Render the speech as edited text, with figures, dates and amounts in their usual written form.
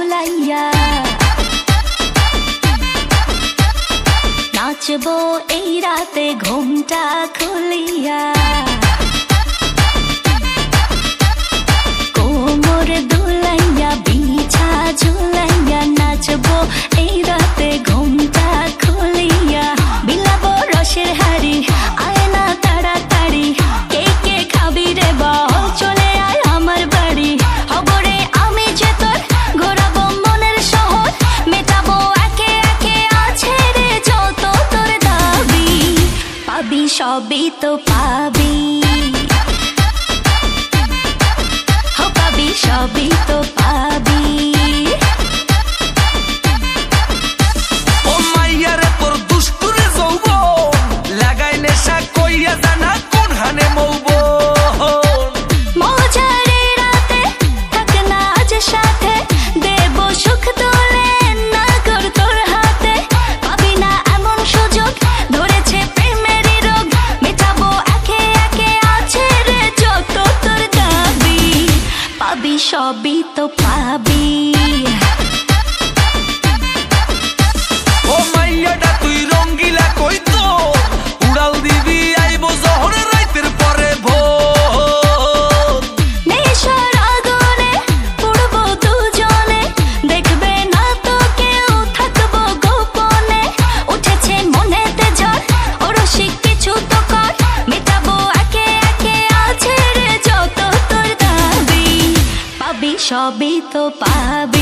ঝুলাইয়া নাচবো এই রাতে ঘুমটা খুলিয়া কোমর দুলাইয়া বিছা ঝুলাইয়া নাচবো এই রাতে ঘুমটা খুলিয়া বিলাবো রসের হাড়ি আয়না তাড়াতাড়ি কে কে খাবি রে বল চলে আয় আমার বাড়ি হবরে আমি যে তোর ঘোরাবো মনের শহর মেটাবো একে একে আছে রে যত তোর দাবি পাবি সবই তো পাবি সবই তো পাবি ও মাইয়ারে তোর দুষ্টুরে যৌব লাগাই নেশা কইয়া জানা কোন হানে মৌব মজারে রাতে থাক না আজ সাথে দেব সুখ তোলে না কর তোর হাতে পাবি না এমন সুযোগ ধরেছে প্রেমেরই রোগ মেটাবো একে একে আছে রে যত তোর দাবি পাবি সবই তো পাবি ও মাইয়াটা তুই রঙ্গিলা কই তো উড়াল দিবি আইবো জহর রাইতের পরে ভোর নেশার আগুনে পুড়বো দুজনে দেখবে না তো কেউ থাকবো গোপনে উঠেছে মনেতে ঝড় ওরসিক কিছু তো কর মেটাবো একে একে আছে রে যত তোর দাবি পাবি সবই তো পাবি